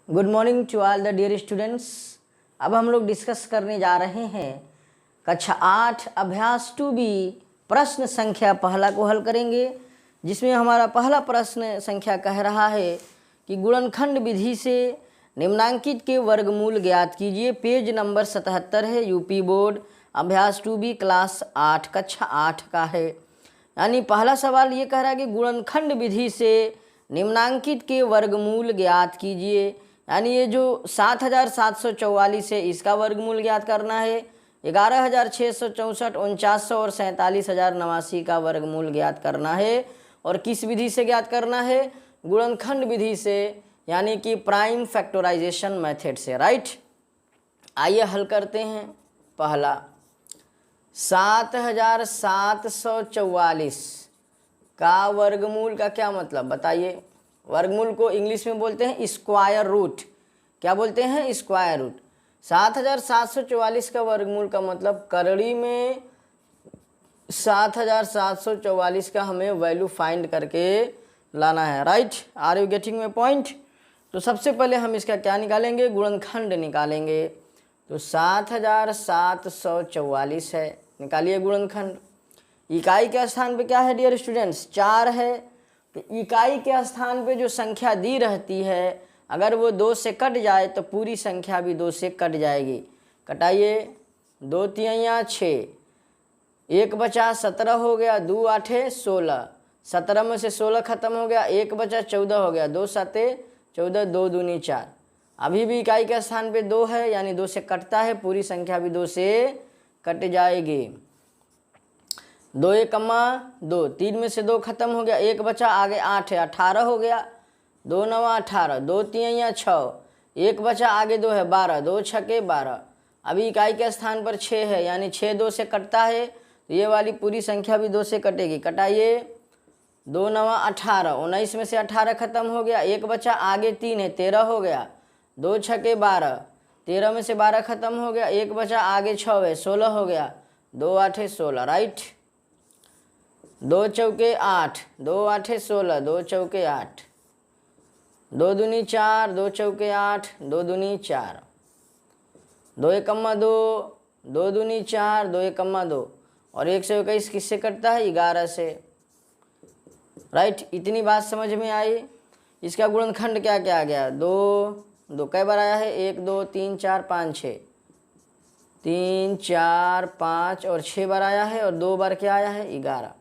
Good morning to all the dear students. अब हम लोग डिस्कस करने जा रहे हैं कक्षा 8 अभ्यास 2B प्रश्न संख्या पहला को हल करेंगे, जिसमें हमारा पहला प्रश्न संख्या कह रहा है कि गुणनखंड विधि से निम्नांकित के वर्गमूल ज्ञात कीजिए। पेज नंबर 77 है, यूपी बोर्ड अभ्यास 2B क्लास 8 कक्षा 8 का है। यानी पहला सवाल ये कह रहा है कि गुणनखंड विधि से निम्नांकित के वर्गमूल ज्ञात कीजिए। यानी ये जो 7744 है इसका वर्गमूल ज्ञात करना है, 11664, 4900 और 47089 का वर्गमूल ज्ञात करना है। और किस विधि से ज्ञात करना है? गुणनखंड विधि से, यानी कि प्राइम फैक्टराइजेशन मेथड से। राइट, आइए हल करते हैं। पहला 7744 का वर्गमूल का क्या मतलब बताइए। वर्गमूल को इंग्लिश में बोलते हैं स्क्वायर रूट। क्या बोलते हैं? Square root. 7744 का वर्गमूल का मतलब करड़ी में 7744 का हमें वैल्यू फाइंड करके लाना है। Right, are you getting my point? तो सबसे पहले हम इसका क्या निकालेंगे? गुणनखंड निकालेंगे। तो 7744 है, निकालिए गुणनखंड। इकाई के स्थान पे क्या है डियर स्टूडेंट्स? 4 है। तो इकाई के स्थान पे जो संख्या दी रहती है, अगर वो 2 से कट जाए तो पूरी संख्या भी 2 से कट जाएगी। कटाइए, 2 तिहैया 6, 1 बचा 17 हो गया, 2 आठे 16, 17 में से 16 खत्म हो गया, 1 बचा 14 हो गया, 2 साते 14, 2 दूनी 4। अभी भी इकाई के स्थान पे 2 है, यानी 2 से कटता है, पूरी संख्या भी 2 से कट जाएगी। 2 एकम्मा 2, 3 में से 2 खत्म हो गया, 1 बचा, आगे 8 है, 18 हो गया, 2 नवा 18, 2 तिहैया 6, 1 बचा, आगे 2 है 12, 2 छके 12। अभी इकाई के स्थान पर 6 है, यानी 6 2 से कटता है, तो ये वाली पूरी संख्या भी 2 से कटेगी। कटाइए, 2 नवा 18, 19 में से 18 खत्म हो गया, 1 बचा, आगे 3 है, 13 हो गया, 2 छके 12, 13 में से 12 खत्म हो गया, 1 बचा, आगे 6 है, 16 हो गया, 2 आठे 16। राइट, 2 चौके 8, 2 आठे 16, 2 चौके 8, 2 दूनी 4, 2 चौके 8, 2 दूनी 4, 2 एकम्मा 2, 2 दूनी 4, 2 एकम्मा 2, और 121 किससे कटता है? 11 से। राइट, इतनी बात समझ में आई। इसका गुणनखंड क्या क्या आ गया? 2 2 कई बार आया है? 1 2 3 4 5 6, 3 4 5 और 6 बार आया है, और 2 बार क्या आया है? 11।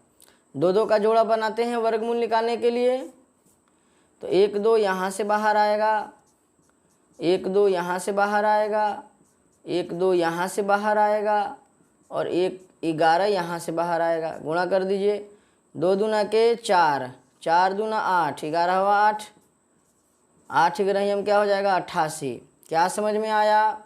2 2 का जोड़ा बनाते हैं वर्गमूल निकालने के लिए। तो 1 2 यहाँ से बाहर आएगा, 1 2 यहाँ से बाहर आएगा, 1 2 यहाँ से बाहर आएगा, और 11 यहाँ से बाहर आएगा। गुणा कर दीजिए, 2 दूना के 4, 4 दूना 8, 11 हुआ 8, 8 ग्रहियम क्या हो जाएगा? 88। क्या समझ में आया?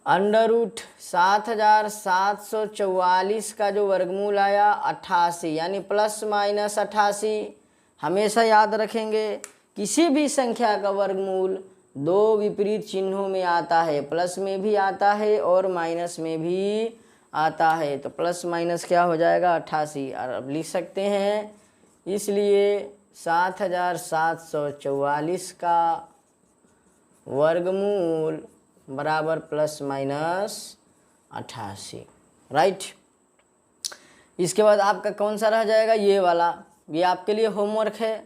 अंडर रूट 7744 का जो वर्गमूल आया 88, यानी प्लस माइनस 88। हमेशा याद रखेंगे, किसी भी संख्या का वर्गमूल 2 विपरीत चिन्हों में आता है, प्लस में भी आता है और माइनस में भी आता है। तो प्लस माइनस क्या हो जाएगा? 88। और अब लिख सकते हैं, इसलिए 7744 का वर्गमूल बराबर प्लस माइनस 88। राइट, इसके बाद आपका कौन सा रह जाएगा? ये वाला। ये आपके लिए होमवर्क है,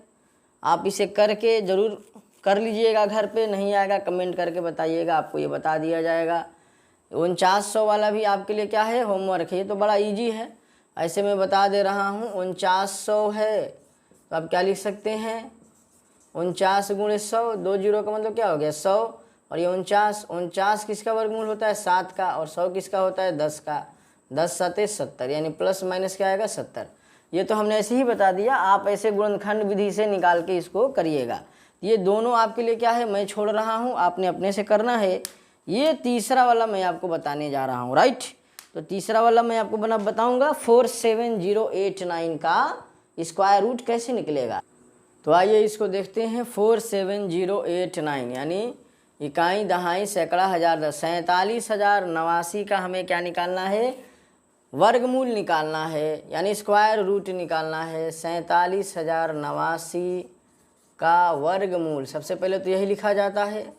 आप इसे करके ज़रूर कर लीजिएगा। घर पे नहीं आएगा कमेंट करके बताइएगा, आपको ये बता दिया जाएगा। 4900 वाला भी आपके लिए क्या है? होमवर्क है। ये तो बड़ा इजी है, ऐसे मैं बता दे रहा हूँ। 4900 है, तो आप क्या लिख सकते हैं? 49 गुणे 100, 2 जीरो का मतलब क्या हो गया? 100। और ये 49 किसका वर्गमूल होता है? 7 का। और 100 किसका होता है? 10 का। 10 7 70, यानी प्लस माइनस क्या आएगा? 70। ये तो हमने ऐसे ही बता दिया, आप ऐसे गुणनखंड विधि से निकाल के इसको करिएगा। ये दोनों आपके लिए क्या है? मैं छोड़ रहा हूँ, आपने अपने से करना है। ये तीसरा वाला मैं आपको बताने जा रहा हूँ। राइट, तो तीसरा वाला मैं आपको बताऊँगा 47089 का स्क्वायर रूट कैसे निकलेगा। तो आइए इसको देखते हैं। 47089 यानी इकाई दहाई सैकड़ा हजार 47,089 का हमें क्या निकालना है? वर्गमूल निकालना है, यानी स्क्वायर रूट निकालना है। 47,089 का वर्गमूल, सबसे पहले तो यही लिखा जाता है,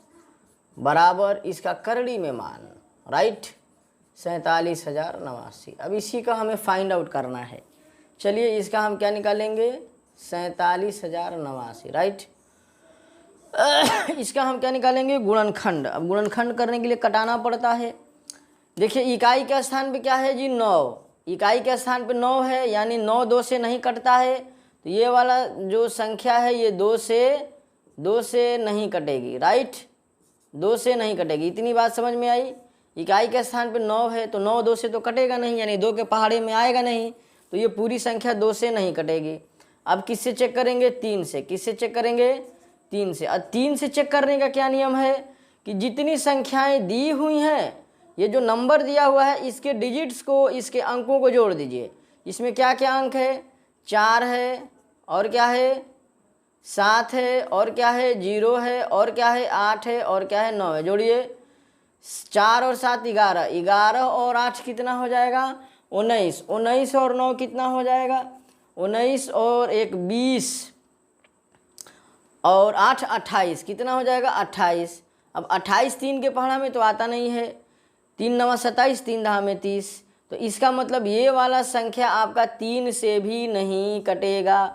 बराबर इसका करड़ी में मान, राइट, 47,089। अब इसी का हमें फाइंड आउट करना है। चलिए इसका हम क्या निकालेंगे, 47,089, राइट। इसका हम क्या निकालेंगे, गुणनखंड। अब गुणनखंड करने के लिए कटाना पड़ता है। देखिए इकाई के स्थान पे क्या है जी, 9, इकाई के स्थान पे 9 है, यानी 9 2 से नहीं कटता है, तो ये वाला जो संख्या है ये 2 से नहीं कटेगी, राइट, 2 से नहीं कटेगी। इतनी बात समझ में आई। इकाई के स्थान पे 9 है तो 9 2 से तो कटेगा नहीं, यानी 2 के पहाड़े में आएगा नहीं, तो ये पूरी संख्या 2 से नहीं कटेगी। अब किससे चेक करेंगे, 3 से। किससे चेक करेंगे, 3 से। अब 3 से चेक करने का क्या नियम है कि जितनी संख्याएं दी हुई हैं, ये जो नंबर दिया हुआ है इसके डिजिट्स को, इसके अंकों को जोड़ दीजिए। इसमें क्या क्या अंक है, 4 है, और क्या है 7 है, और क्या है 0 है, और क्या है 8 है, और क्या है 9 है। जोड़िए, 4 और 7 11, 11 और 8 कितना हो जाएगा, 19, 19 और 9 कितना हो जाएगा, 19 और 1 20, और 8 28, कितना हो जाएगा 28। अब 28 3 के पहाड़ा में तो आता नहीं है, 3 9 27, 3 10 में 30, तो इसका मतलब ये वाला संख्या आपका 3 से भी नहीं कटेगा,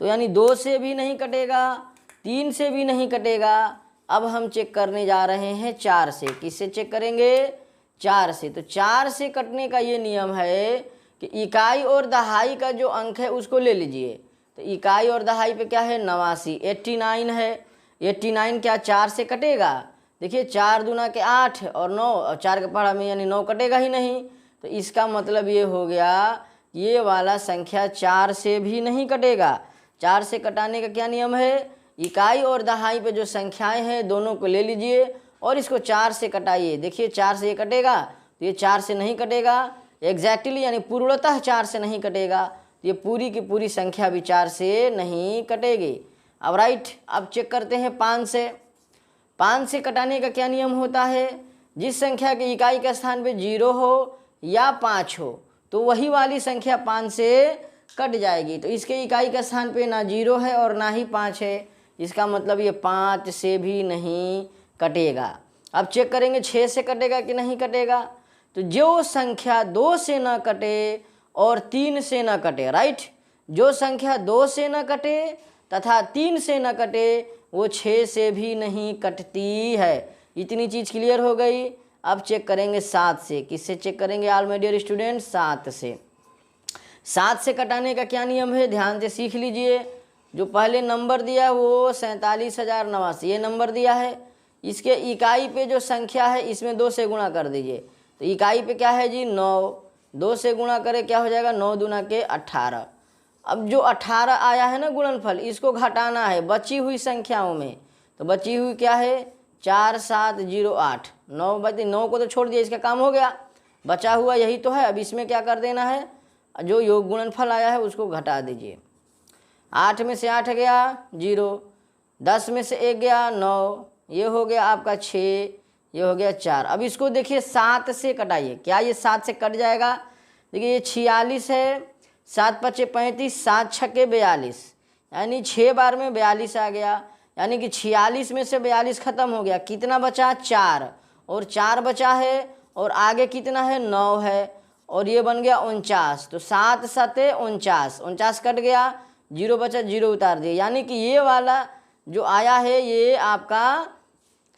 तो यानी 2 से भी नहीं कटेगा, 3 से भी नहीं कटेगा। अब हम चेक करने जा रहे हैं 4 से। किससे चेक करेंगे, 4 से। तो 4 से कटने का ये नियम है कि इकाई और दहाई का जो अंक है उसको ले लीजिए। तो इकाई और दहाई पे क्या है, 89, 89 है। 89 क्या 4 से कटेगा, देखिए 4 दूना के 8 और 9, और 4 के पहाड़ा में यानी 9 कटेगा ही नहीं, तो इसका मतलब ये हो गया ये वाला संख्या 4 से भी नहीं कटेगा। 4 से कटाने का क्या नियम है, इकाई और दहाई पे जो संख्याएं हैं दोनों को ले लीजिए और इसको 4 से कटाइए। देखिए 4 से ये कटेगा, तो ये 4 से नहीं कटेगा एग्जैक्टली, यानी पूर्णतः 4 से नहीं कटेगा, तो ये पूरी की पूरी संख्या भी 4 से नहीं कटेगी। अब राइट, अब चेक करते हैं 5 से। 5 से कटाने का क्या नियम होता है, जिस संख्या की इकाई के स्थान पे 0 हो या 5 हो तो वही वाली संख्या 5 से कट जाएगी। तो इसके इकाई के स्थान पे ना 0 है और ना ही 5 है, इसका मतलब ये 5 से भी नहीं कटेगा। अब चेक करेंगे 6 से कटेगा कि नहीं कटेगा। तो जो संख्या 2 से ना कटे और 3 से ना कटे, राइट, जो संख्या 2 से ना कटे तथा 3 से ना कटे वो 6 से भी नहीं कटती है। इतनी चीज़ क्लियर हो गई। अब चेक करेंगे 7 से। किससे चेक करेंगे ऑल माय डियर स्टूडेंट, 7 से। 7 से कटाने का क्या नियम है, ध्यान से सीख लीजिए। जो पहले नंबर दिया वो 47,089 ये नंबर दिया है, इसके इकाई पे जो संख्या है इसमें 2 से गुणा कर दीजिए। तो इकाई पे क्या है जी 9, 2 से गुणा करें क्या हो जाएगा, 9 दूना के 18। अब जो 18 आया है ना गुणनफल, इसको घटाना है बची हुई संख्याओं में। तो बची हुई क्या है 4708, 9 बची, 9 को तो छोड़ दिया, इसका काम हो गया, बचा हुआ यही तो है। अब इसमें क्या कर देना है, जो योग गुणनफल आया है उसको घटा दीजिए। 8 में से 8 गया 0, 10 में से 1 गया 9, ये हो गया आपका 6, ये हो गया 4। अब इसको देखिए 7 से कटाइए, क्या ये 7 से कट जाएगा, देखिए ये 46 है, 7 पचे 35, 7 छक्के 42, यानी 6 बार में 42 आ गया, यानी कि 46 में से 42 खत्म हो गया। कितना बचा 4, और 4 बचा है, और आगे कितना है 9 है, और ये बन गया 49। तो 7 7 49, 49 कट गया, 0 बचा, 0 उतार दिया, यानी कि ये वाला जो आया है ये आपका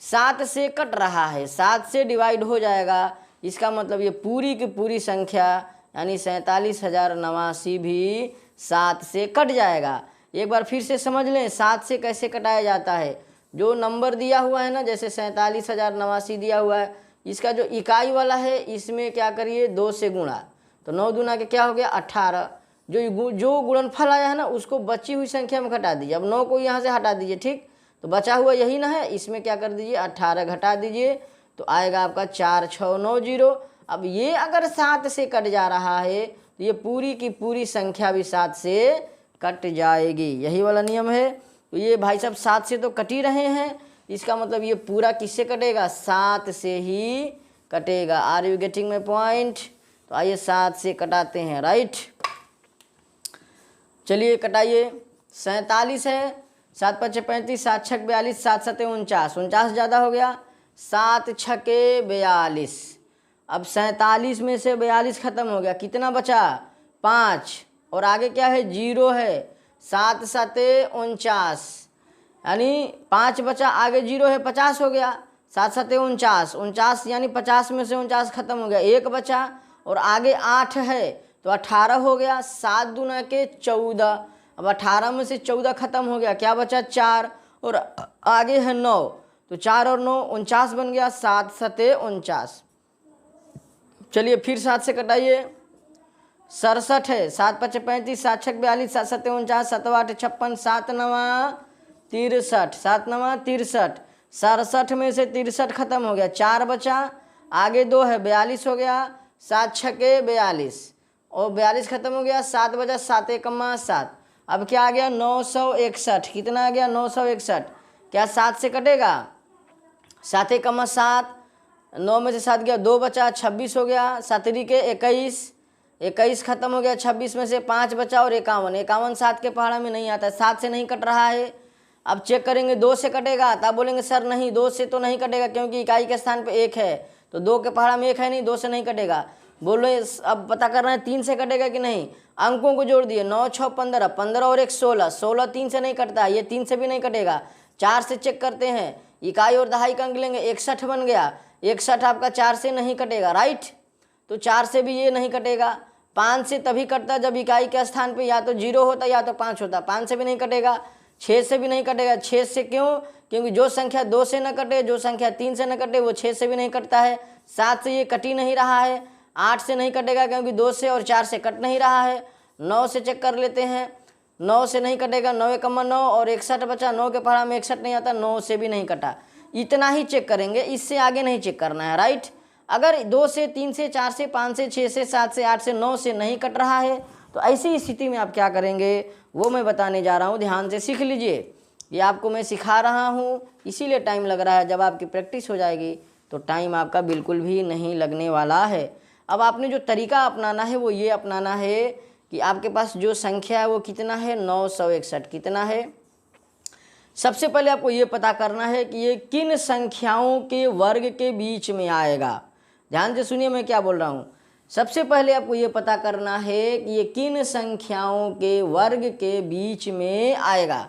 7 से कट रहा है, 7 से डिवाइड हो जाएगा। इसका मतलब ये पूरी की पूरी संख्या यानी 47,089 भी 7 से कट जाएगा। एक बार फिर से समझ लें 7 से कैसे कटाया जाता है। जो नंबर दिया हुआ है ना, जैसे 47,089 दिया हुआ है, इसका जो इकाई वाला है इसमें क्या करिए 2 से गुणा, तो 9 दूना के क्या हो गया 18। जो गुणनफल आया है ना उसको बची हुई संख्या में घटा दीजिए। अब 9 को यहाँ से हटा दीजिए, ठीक, तो बचा हुआ यही ना है, इसमें क्या कर दीजिए 18 घटा दीजिए, तो आएगा आपका 4690। अब ये अगर 7 से कट जा रहा है तो ये पूरी की पूरी संख्या भी 7 से कट जाएगी, यही वाला नियम है। तो ये भाई साहब 7 से तो कट ही रहे हैं, इसका मतलब ये पूरा किससे कटेगा 7 से ही कटेगा। Are you getting my point. तो आइए 7 से कटाते हैं, राइट, चलिए कटाइए। 47 है, 7 5 35, 7 6 42, 7 7 49, 49 ज़्यादा हो गया, 7 6 42। अब 47 में से 42 खत्म हो गया, कितना बचा 5, और आगे क्या है 0 है, 7 7 49, यानी 5 बचा, आगे 0 है, 50 हो गया, 7 7 49, 49 यानी 50 में से 49 खत्म हो गया, 1 बचा और आगे 8 है तो 18 हो गया, 7 दूना के 14। अब 18 में से 14 खत्म हो गया, क्या बचा 4 और आगे है 9, तो 4 और 9 49 बन गया, 7 7 49। चलिए फिर 7 से कटाइए, 67 है, 7 5 35, 7 6 42, 7 7 49, 7 8 56, 7 9 63, 7 9 63, 67 में से 63 खत्म हो गया, 4 बचा, आगे 2 है, 42 हो गया, 7 6 42 और 42 खत्म हो गया, 7 बचा, 7 1 7। अब क्या आ गया 961, कितना आ गया 961, क्या 7 से कटेगा, 7 1 7, 9 में से 7 गया, 2 बचा, 26 हो गया, 7 के 21, 21 खत्म हो गया, 26 में से 5 बचा और 51, 51 7 के पहाड़ा में नहीं आता, 7 से नहीं कट रहा है। अब चेक करेंगे 2 से कटेगा, तब बोलेंगे सर नहीं 2 से तो नहीं कटेगा क्योंकि इकाई के स्थान पे 1 है, तो 2 के पहाड़ा में 1 है नहीं, 2 से नहीं कटेगा। बोलो अब पता करना है 3 से कटेगा कि नहीं, अंकों को जोड़ दिए, 9 6 15, 15 और 1 16, 16 3 से नहीं कटता, ये 3 से भी नहीं कटेगा। 4 से चेक करते हैं, इकाई और दहाई का अंक लेंगे, 61 बन गया, 61 आपका 4 से नहीं कटेगा, राइट, तो 4 से भी ये नहीं कटेगा। 5 से तभी कटता जब इकाई के स्थान पे या तो 0 होता या तो 5 होता, 5 से भी नहीं कटेगा। 6 से भी नहीं कटेगा, 6 से क्यों, क्योंकि जो संख्या 2 से न कटे, जो संख्या 3 से न कटे वो 6 से भी नहीं कटता है। 7 से ये कट ही नहीं रहा है, 8 से नहीं कटेगा क्योंकि 2 से और 4 से कट नहीं रहा है। 9 से चेक कर लेते हैं, 9 से नहीं कटेगा, 9 1 9 और 61 बचा, 9 के पहाड़ा में 61 नहीं आता, 9 से भी नहीं कटा। इतना ही चेक करेंगे, इससे आगे नहीं चेक करना है, राइट। अगर 2 से 3 से 4 से 5 से 6 से 7 से 8 से 9 से नहीं कट रहा है तो ऐसी स्थिति में आप क्या करेंगे वो मैं बताने जा रहा हूँ, ध्यान से सीख लीजिए। ये आपको मैं सिखा रहा हूँ इसीलिए टाइम लग रहा है, जब आपकी प्रैक्टिस हो जाएगी तो टाइम आपका बिल्कुल भी नहीं लगने वाला है। अब आपने जो तरीका अपनाना है वो ये अपनाना है कि आपके पास जो संख्या है वो कितना है 961, कितना है। सबसे पहले आपको ये पता करना है कि ये किन संख्याओं के वर्ग के बीच में आएगा। ध्यान से सुनिए मैं क्या बोल रहा हूँ। सबसे पहले आपको ये पता करना है कि ये किन संख्याओं के वर्ग के बीच में आएगा।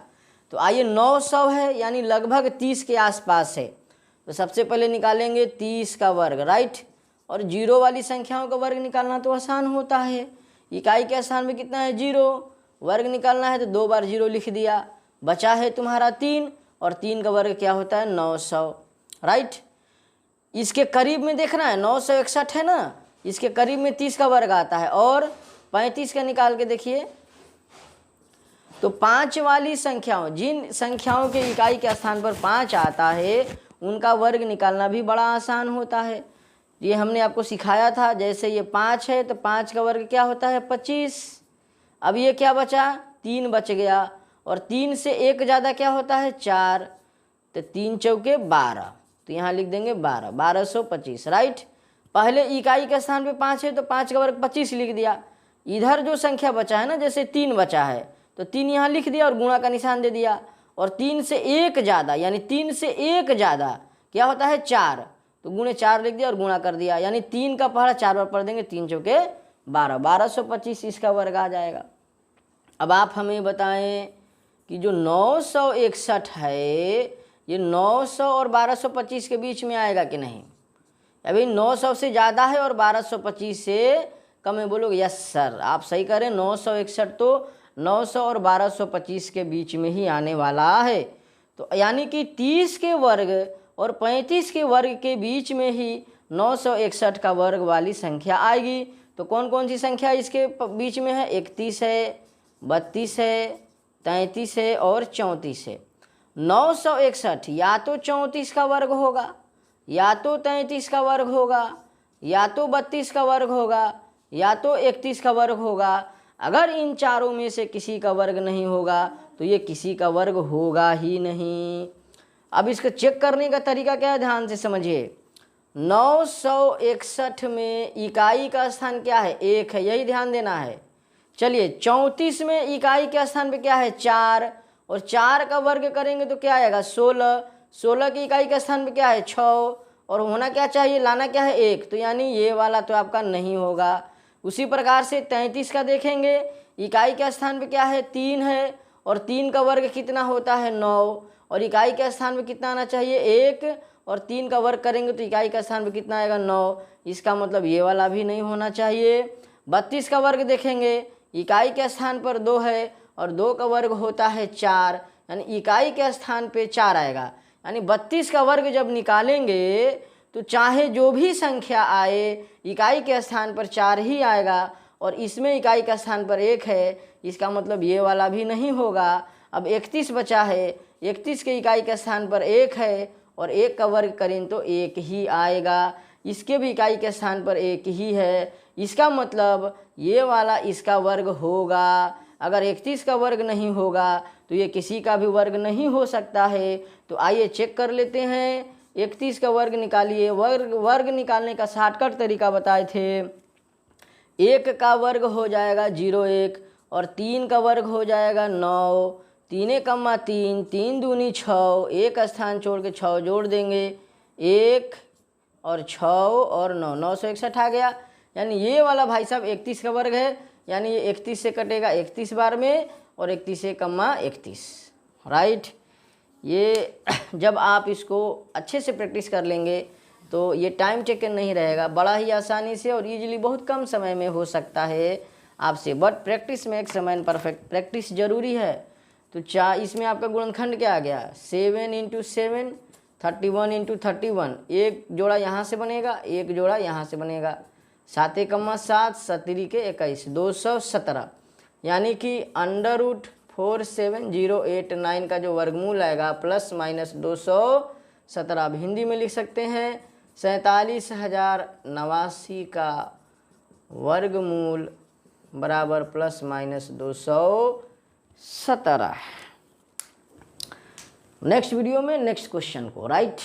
तो आइए 900 है यानी लगभग 30 के आसपास है, तो सबसे पहले निकालेंगे 30 का वर्ग, राइट। और 0 वाली संख्याओं का वर्ग निकालना तो आसान होता है, इकाई के स्थान में कितना है 0, वर्ग निकालना है तो 2 बार 0 लिख दिया, बचा है तुम्हारा 3 और 3 का वर्ग क्या होता है 900, राइट। इसके करीब में देखना है 961 है ना, इसके करीब में 30 का वर्ग आता है और 35 का निकाल के देखिए। तो 5 वाली संख्याओं, जिन संख्याओं के इकाई के स्थान पर 5 आता है उनका वर्ग निकालना भी बड़ा आसान होता है। ये हमने आपको सिखाया था, जैसे ये 5 है तो 5 का वर्ग क्या होता है 25। अब ये क्या बचा 3 बच गया और 3 से 1 ज़्यादा क्या होता है 4, तो 3 चौके 12, तो यहाँ लिख देंगे 12, 1225, राइट। पहले इकाई के स्थान पे 5 है तो 5 का वर्ग 25 लिख दिया। इधर जो संख्या बचा है ना, जैसे 3 बचा है तो 3 यहाँ लिख दिया और गुणा का निशान दे दिया। और 3 से 1 ज़्यादा यानी 3 से 1 ज़्यादा क्या होता है 4, तो गुणे 4 लिख दिया और गुणा कर दिया, यानी 3 का पहाड़ा 4 बार पढ़ देंगे, 3 चौके 12, 1225 इसका वर्ग आ जाएगा। अब आप हमें बताएं कि जो 961 है ये 900 और 1225 के बीच में आएगा कि नहीं। अभी 900 से ज़्यादा है और 1225 से कम है, बोलोगे यस सर आप सही करें, 961 तो 900 और 1225 के बीच में ही आने वाला है। तो यानी कि 30 के वर्ग और 35 के वर्ग के बीच में ही 961 का वर्ग वाली संख्या आएगी। तो कौन कौन सी संख्या इसके बीच में है, 31 है, 32 है, 33 है और 34 है। 961 या तो 34 का वर्ग होगा, या तो 33 का वर्ग होगा, या तो 32 का वर्ग होगा, या तो 31 का वर्ग होगा। अगर इन चारों में से किसी का वर्ग नहीं होगा तो ये किसी का वर्ग होगा ही नहीं। अब इसको चेक करने का तरीका क्या है, ध्यान से समझिए। 961 में इकाई का स्थान क्या है 1 है, यही ध्यान देना है। चलिए 34 में इकाई के स्थान पे क्या है 4 और 4 का वर्ग करेंगे तो क्या आएगा 16। 16 की इकाई के स्थान पे क्या है 6 और होना क्या चाहिए, लाना क्या है 1, तो यानी ये वाला तो आपका नहीं होगा। उसी प्रकार से 33 का देखेंगे, इकाई के स्थान पे क्या है 3 है और 3 का वर्ग कितना होता है 9 और इकाई के स्थान पे कितना आना चाहिए 1 और 3 का वर्ग करेंगे तो इकाई का स्थान पे कितना आएगा 9, इसका मतलब ये वाला भी नहीं होना चाहिए। 32 का वर्ग देखेंगे, इकाई के स्थान पर 2 है और 2 का वर्ग होता है 4, यानी इकाई के स्थान पे 4 आएगा। यानी 32 का वर्ग जब निकालेंगे तो चाहे जो भी संख्या आए इकाई के स्थान पर 4 ही आएगा और इसमें इकाई का स्थान पर 1 है, इसका मतलब ये वाला भी नहीं होगा। अब 31 बचा है, 31 के इकाई के स्थान पर 1 है और 1 का वर्ग करें तो 1 ही आएगा, इसके भी इकाई के स्थान पर 1 ही है, इसका मतलब ये वाला इसका वर्ग होगा। अगर 31 का वर्ग नहीं होगा तो ये किसी का भी वर्ग नहीं हो सकता है। तो आइए चेक कर लेते हैं, 31 का वर्ग निकालिए। वर्ग निकालने का शॉर्टकट तरीका बताए थे, 1 का वर्ग हो जाएगा 0,1 और 3 का वर्ग हो जाएगा 9, 3 कम्मा 3, 3 दूनी 6, 1 स्थान छोड़ के 6 जोड़ देंगे, 1 और 6 और 9, 961 आ गया। यानी ये वाला भाई साहब 31 का वर्ग है, यानी ये 31 से कटेगा 31 बार में और 31 से कम्मा 31, राइट। ये जब आप इसको अच्छे से प्रैक्टिस कर लेंगे तो ये टाइम टेकन नहीं रहेगा, बड़ा ही आसानी से और इजीली बहुत कम समय में हो सकता है आपसे, बट प्रैक्टिस में एक समय परफेक्ट प्रैक्टिस जरूरी है। तो इसमें आपका गुणनखंड क्या आ गया 7 × 7, 31 × 31, एक जोड़ा यहाँ से बनेगा, एक जोड़ा यहाँ से बनेगा, 7 कम्मा 7, 7 के 21, 217, यानी कि √470889 का जो वर्गमूल आएगा प्लस माइनस 217, अब हिंदी में लिख सकते हैं 47,089 का वर्गमूल बराबर प्लस माइनस 217। नेक्स्ट वीडियो में नेक्स्ट क्वेश्चन को, राइट।